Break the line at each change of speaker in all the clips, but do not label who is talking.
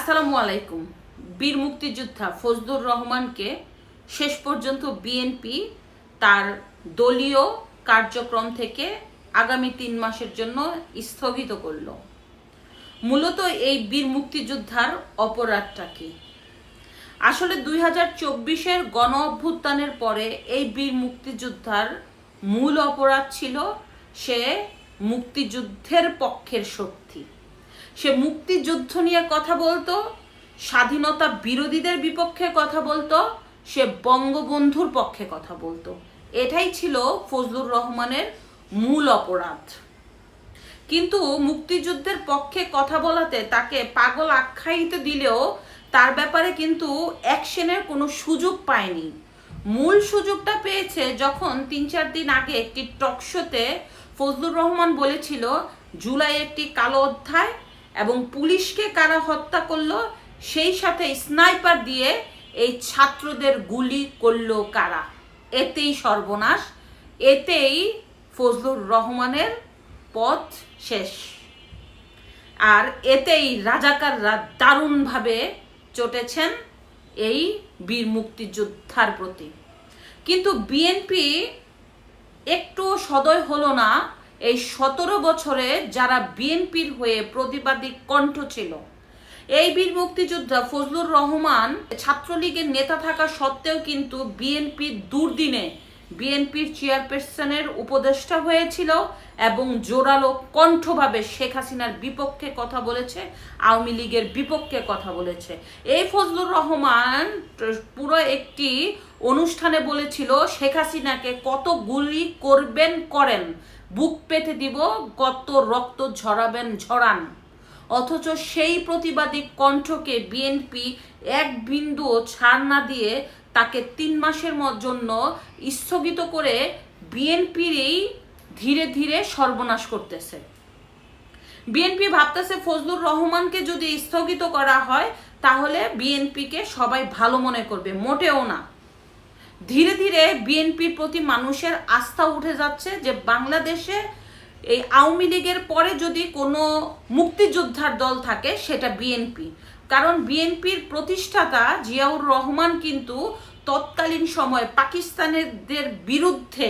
আসসালামু আলাইকুম। বীর মুক্তিযোদ্ধা ফজলুর রহমানকে শেষ পর্যন্ত বিএনপি তার দলীয় কার্যক্রম থেকে আগামী ৩ মাসের জন্য স্থগিত করল। মূলত এই বীর মুক্তিযোদ্ধার অপরাধটা কি? আসলে ২০২৪-এর গণ অভ্যুত্থানের পরে এই বীর মুক্তিযোদ্ধার মূল অপরাধ ছিল সে মুক্তিযুদ্ধের পক্ষের শক্তি। সে মুক্তিযুদ্ধ নিয়ে কথা বলতো, স্বাধীনতা বিরোধীদের বিপক্ষে কথা বলতো, সে বঙ্গবন্ধুর পক্ষে কথা বলতো। এটাই ছিল ফজলুর রহমানের মূল অপরাধ। কিন্তু মুক্তিযুদ্ধের পক্ষে কথা বলাতে তাকে পাগল আখ্যায়িত দিলেও তার ব্যাপারে কিন্তু অ্যাকশনের কোনো সুযোগ পায়নি। মূল সুযোগটা পেয়েছে যখন ৩-৪ দিন আগে একটি টকশোতে ফজলুর রহমান বলেছিল জুলাই একটি কালো অধ্যায় এবং পুলিশকে কারা হত্যা করলো, সেই সাথে স্নাইপার দিয়ে এই ছাত্রদের গুলি করলো কারা। এতেই সর্বনাশ, এতেই ফজলুর রহমানের পথ শেষ। আর এতেই রাজাকাররা দারুণভাবে চটেছেন এই বীর মুক্তিযোদ্ধার প্রতি। কিন্তু বিএনপি একটু সদয় হলো না। এই ১৭ বছরে যারা বিএনপির হয়ে প্রতিবাদী কণ্ঠ ছিল, এই বীর মুক্তিযোদ্ধা ফজলুর রহমান ছাত্রলীগের নেতা থাকা সত্ত্বেও কিন্তু বিএনপির দুর্দিনে বিএনপির চেয়ারপারসনের উপদেষ্টা হয়েছিল এবং জোরালো কণ্ঠভাবে শেখ হাসিনার বিপক্ষে কথা বলেছে, আওয়ামী লীগের বিপক্ষে কথা বলেছে। এই ফজলুর রহমান পুরো একটি অনুষ্ঠানে বলেছিল শেখ হাসিনাকে কত গুলি করবেন করেন, বুক পেতে দিব, কত রক্ত ঝরাবেন ঝরান। অথচ সেই প্রতিবাদী কণ্ঠকে বিএনপি এক বিন্দুও ছাড় না দিয়ে তাকে ৩ মাসের জন্য স্থগিত করে বিএনপিরই ধীরে ধীরে সর্বনাশ করতেছে। বিএনপি ভাবতেছে ফজলুর রহমানকে যদি স্থগিত করা হয় তাহলে বিএনপিকে সবাই ভালো মনে করবে, মোটেও না। ধীরে ধীরে বিএনপির প্রতি মানুষের আস্থা উঠে যাচ্ছে যে বাংলাদেশে এই আওয়ামী লীগের পরে যদি কোনো মুক্তিযোদ্ধার দল থাকে সেটা বিএনপি। কারণ বিএনপির প্রতিষ্ঠাতা জিয়াউর রহমান কিন্তু তৎকালীন সময় পাকিস্তানিদের বিরুদ্ধে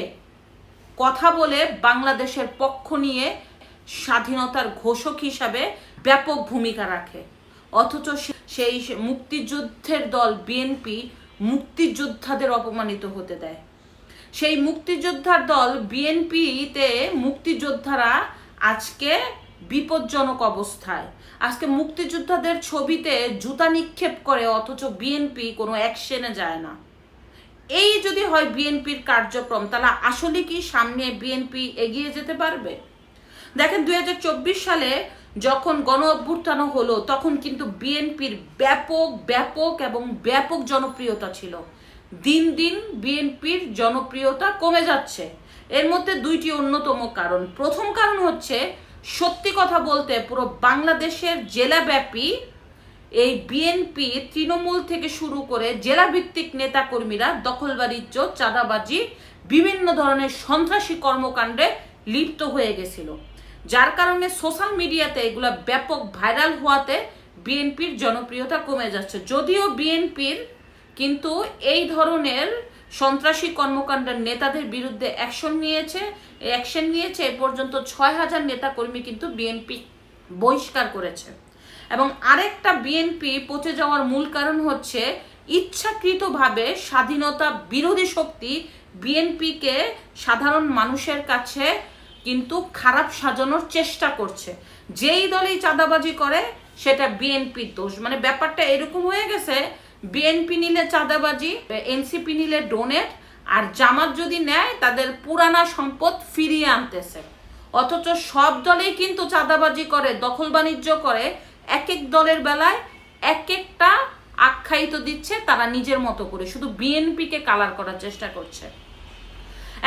কথা বলে বাংলাদেশের পক্ষ নিয়ে স্বাধীনতার ঘোষক হিসাবে ব্যাপক ভূমিকা রাখে। অথচ সেই মুক্তিযুদ্ধের দল বিএনপি মুক্তিযোদ্ধাদের অপমানিত হতে দেয়। সেই মুক্তিযোদ্ধার দল বিএনপিতে মুক্তিযোদ্ধারা আজকে বিপজ্জনক অবস্থায়। আজকে মুক্তিযোদ্ধাদের ছবিতে জুতা নিক্ষেপ করে, অথচ বিএনপি কোনো অ্যাকশনে যায় না। এই যদি হয় বিএনপির কার্যক্রম, তাহলে আসলে কি সামনে বিএনপি এগিয়ে যেতে পারবে? দেখেন ২০২৪ সালে যখন গণ অভ্যুত্থান হলো তখন কিন্তু বিএনপির ব্যাপক জনপ্রিয়তা ছিল। দিন দিন বিএনপির জনপ্রিয়তা কমে যাচ্ছে। এর মধ্যে 2টি অন্যতম কারণ। প্রথম কারণ হচ্ছে, সত্যি কথা বলতে পুরো বাংলাদেশের জেলাব্যাপী এই বিএনপি তৃণমূল থেকে শুরু করে জেলাভিত্তিক নেতাকর্মীরা দখলবাণিজ্য, চাঁদাবাজি, বিভিন্ন ধরনের সন্ত্রাসী কর্মকাণ্ডে লিপ্ত হয়ে গেছিল, যার কারণে সোশ্যাল মিডিয়াতে এগুলো ব্যাপক ভাইরাল হওয়াতে বিএনপির জনপ্রিয়তা কমে যাচ্ছে। যদিও বিএনপির কিন্তু এই ধরনের সন্ত্রাসী কর্মকাণ্ডের নেতাদের বিরুদ্ধে অ্যাকশন নিয়েছে। এ পর্যন্ত ৬,০০০ নেতাকর্মী কিন্তু বিএনপি বহিষ্কার করেছে। এবং আরেকটা বিএনপি পচে যাওয়ার মূল কারণ হচ্ছে ইচ্ছাকৃতভাবে স্বাধীনতা বিরোধী শক্তি বিএনপিকে সাধারণ মানুষের কাছে কিন্তু খারাপ সাজানোর চেষ্টা করছে। যেই দলেই চাঁদাবাজি করে সেটা বিএনপির দোষ। মানে ব্যাপারটা এরকম হয়ে গেছে, বিএনপি নিলে চাঁদাবাজি, এনসিপি নিলে ডোনেট, আর জামাত যদি নেয় তাদের পুরানা সম্পদ ফিরিয়ে আনতেছে। অথচ সব দলেই কিন্তু চাঁদাবাজি করে, দখল বাণিজ্য করে। এক এক দলের বেলায় এক একটা আখ্যায়িত দিচ্ছে তারা নিজের মতো করে, শুধু বিএনপিকে কালার করার চেষ্টা করছে।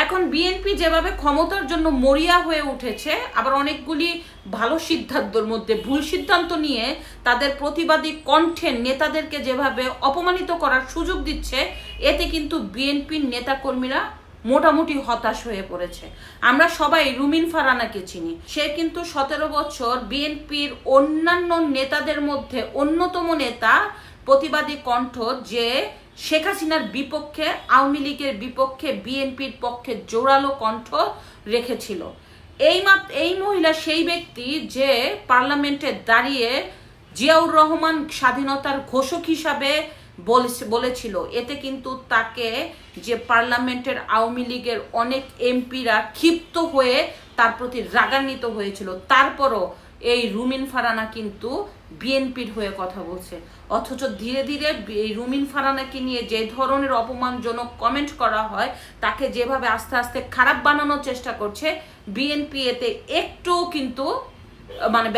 এখন বিএনপি যেভাবে ক্ষমতার জন্য মরিয়া হয়ে উঠেছে, আবার অনেকগুলি ভালো সিদ্ধান্তের মধ্যে ভুল সিদ্ধান্ত নিয়ে তাদের প্রতিবাদী কণ্ঠের নেতাদেরকে যেভাবে অপমানিত করার সুযোগ দিচ্ছে, এতে কিন্তু বিএনপির নেতাকর্মীরা মোটামুটি হতাশ হয়ে পড়েছে। আমরা সবাই রুমিন ফারহানাকে চিনি। সে কিন্তু 17 বছর বিএনপির অন্যান্য নেতাদের মধ্যে অন্যতম নেতা, প্রতিবাদী কণ্ঠ, যে শেখ হাসিনার বিপক্ষে, আওয়ামী লীগের বিপক্ষে বিএনপির পক্ষে জোরালো কণ্ঠ রেখেছিল। এই মহিলা সেই ব্যক্তি যে পার্লামেন্টে দাঁড়িয়ে জিয়াউর রহমান স্বাধীনতার ঘোষক হিসাবে বলেছিল। এতে কিন্তু তাকে যে পার্লামেন্টের আওয়ামী লীগের অনেক এমপিরা ক্ষিপ্ত হয়ে তার প্রতি রাগান্বিত হয়েছিল। তারপরও এই রুমিন ফারহানা কিন্তু বিএনপির হয়ে কথা বলছে। অথচ ধীরে ধীরে এই রুমিন ফারহানাকে নিয়ে যে ধরনের অপমানজনক কমেন্ট করা হয়, তাকে যেভাবে আস্তে আস্তে খারাপ বানানোর চেষ্টা করছে, বিএনপি এতে একটুও কিন্তু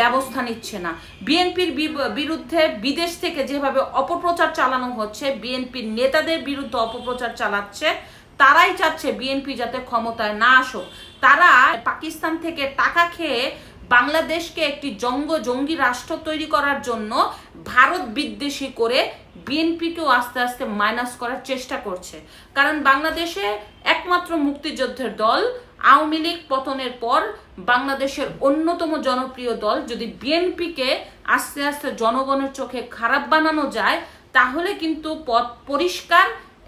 ব্যবস্থা নিচ্ছে না। বিএনপির বিরুদ্ধে বিদেশ থেকে যেভাবে অপপ্রচার চালানো হচ্ছে, বিএনপির নেতাদের বিরুদ্ধে অপপ্রচার চালাচ্ছে, তারাই চাচ্ছে বিএনপি যাতে ক্ষমতায় না আসুক। তারা পাকিস্তান থেকে টাকা খেয়ে বাংলাদেশকে একটি জঙ্গি রাষ্ট্র তৈরি করার জন্য ভারত বিদ্বেষী করে বিএনপিকেও আস্তে আস্তে মাইনাস করার চেষ্টা করছে। কারণ বাংলাদেশে একমাত্র মুক্তিযুদ্ধের দল আওয়ামী লীগ পতনের পর বাংলাদেশের অন্যতম জনপ্রিয় দল যদি বিএনপিকে আস্তে আস্তে জনগণের চোখে খারাপ বানানো যায়, তাহলে কিন্তু পথ পরিষ্কার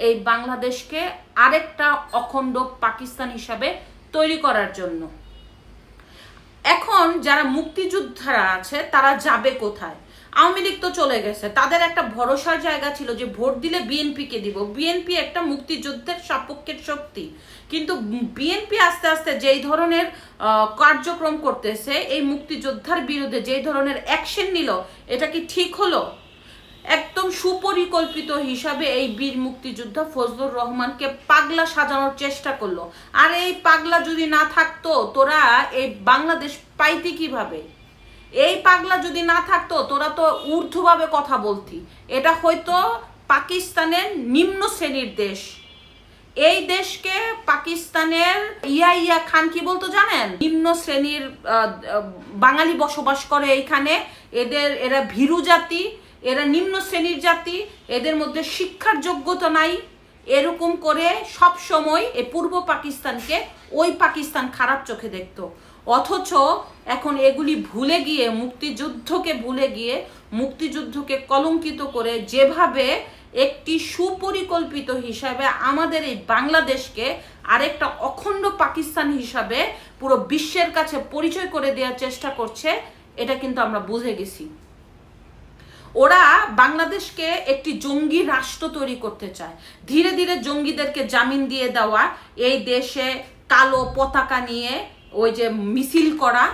এই বাংলাদেশকে আরেকটা অখণ্ড পাকিস্তান হিসাবে তৈরি করার জন্য। এখন যারা মুক্তিযোদ্ধারা আছে তারা যাবে কোথায়? আওয়ামী লীগ তো চলে গেছে, তাদের একটা ভরসার জায়গা ছিল যে ভোট দিলে বিএনপিকে দিব। বিএনপি একটা মুক্তিযুদ্ধের সপক্ষের শক্তি, কিন্তু বিএনপি আস্তে আস্তে যেই ধরনের কার্যক্রম করতেছে, এই মুক্তিযোদ্ধার বিরুদ্ধে যেই ধরনের অ্যাকশন নিল, এটা কি ঠিক হলো? একদম সুপরিকল্পিত হিসাবে এই বীর মুক্তিযোদ্ধা ফজলুর রহমানকে পাগলা সাজানোর চেষ্টা করলো। আর এই পাগলা যদি না থাকতো, তোরা এই বাংলাদেশ পাইতি কিভাবে? এই পাগলা যদি না থাকতো, তোরা তো ঊর্ধ্বভাবে কথা বলতি। এটা হয়তো পাকিস্তানের নিম্ন শ্রেণীর দেশ। এই দেশকে পাকিস্তানের ইয়া খান কি বলতো জানেন? নিম্ন শ্রেণীর বাঙালি বসবাস করে এইখানে। এরা ভীরু জাতি, এরা নিম্ন শ্রেণীর জাতি, এদের মধ্যে শিক্ষার যোগ্যতা নাই। এরকম করে সব সময় এই পূর্ব পাকিস্তানকে ওই পাকিস্তান খারাপ চোখে দেখতো। অথচ এখন এগুলি ভুলে গিয়ে, মুক্তিযুদ্ধকে ভুলে গিয়ে, মুক্তিযুদ্ধকে কলঙ্কিত করে যেভাবে একটি সুপরিকল্পিত হিসাবে আমাদের এই বাংলাদেশকে আরেকটা অখণ্ড পাকিস্তান হিসাবে পুরো বিশ্বের কাছে পরিচয় করে দেওয়ার চেষ্টা করছে, এটা কিন্তু আমরা বুঝে গেছি। ওরা বাংলাদেশকে একটি জঙ্গি রাষ্ট্র তৈরি করতে চায়। ধীরে ধীরে জঙ্গিদেরকে জামিন দিয়ে দেওয়া, এই দেশে কালো পতাকা নিয়ে ওই যে মিছিল করা,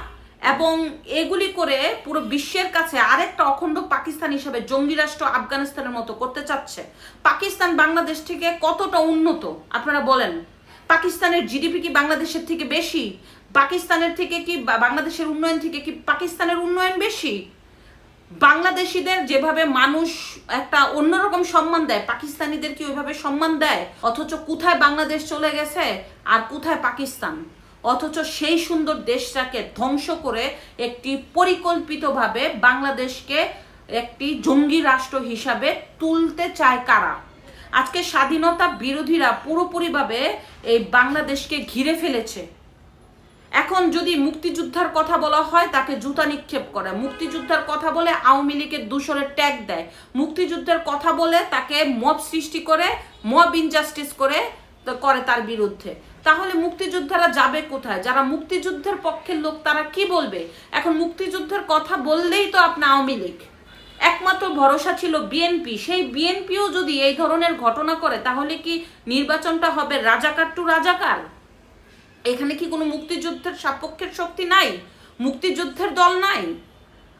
এবং এগুলি করে পুরো বিশ্বের কাছে আরেকটা অখণ্ড পাকিস্তান হিসাবে জঙ্গি রাষ্ট্র আফগানিস্তানের মতো করতে চাচ্ছে। পাকিস্তান বাংলাদেশ থেকে কতটা উন্নত আপনারা বলেন? পাকিস্তানের জিডিপি কি বাংলাদেশের থেকে বেশি? পাকিস্তানের থেকে কি বাংলাদেশের উন্নয়ন থেকে কি পাকিস্তানের উন্নয়ন বেশি? বাংলাদেশিদের যেভাবে মানুষ একটা অন্যরকম সম্মান দেয়, পাকিস্তানিদের কি ওইভাবে সম্মান দেয়? অথচ কোথায় বাংলাদেশ চলে গেছে আর কোথায় পাকিস্তান? অথচ সেই সুন্দর দেশটাকে ধ্বংস করে একটি পরিকল্পিতভাবে বাংলাদেশকে একটি জঙ্গি রাষ্ট্র হিসাবে তুলতে চায় কারা? আজকে স্বাধীনতা বিরোধীরা পুরোপুরিভাবে এই বাংলাদেশকে ঘিরে ফেলেছে। এখন যদি মুক্তিযোদ্ধার কথা বলা হয়, তাকে জুতা নিক্ষেপ করে। মুক্তিযোদ্ধার কথা বলে আওয়ামী লীগের দূষণের ট্যাগ দেয়। মুক্তিযুদ্ধের কথা বলে তাকে মব সৃষ্টি করে, মব ইনজাস্টিস করে তার বিরুদ্ধে। তাহলে মুক্তিযোদ্ধারা যাবে কোথায়? যারা মুক্তিযুদ্ধের পক্ষের লোক তারা কি বলবে? এখন মুক্তিযুদ্ধের কথা বললেই তো আপনার আওয়ামী লীগ, একমাত্র ভরসা ছিল বিএনপি। সেই বিএনপিও যদি এই ধরনের ঘটনা করে, তাহলে কি নির্বাচনটা হবে রাজাকার টু রাজাকার? এখানে কি কোনো মুক্তিযুদ্ধের সপক্ষের শক্তি নাই? মুক্তিযুদ্ধের দল নাই?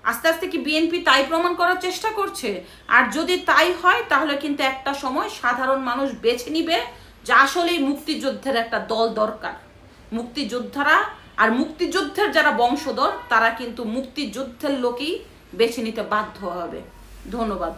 আস্তে আস্তে কি বিএনপি তাই প্রমাণ করার চেষ্টা করছে? আর যদি তাই হয়, তাহলে কিন্তু একটা সময় সাধারণ মানুষ বেছে নিবে যে আসলেই মুক্তিযুদ্ধের একটা দল দরকার। মুক্তিযোদ্ধারা আর মুক্তিযুদ্ধের যারা বংশধর, তারা কিন্তু মুক্তিযুদ্ধের লোকই বেছে নিতে বাধ্য হবে। ধন্যবাদ।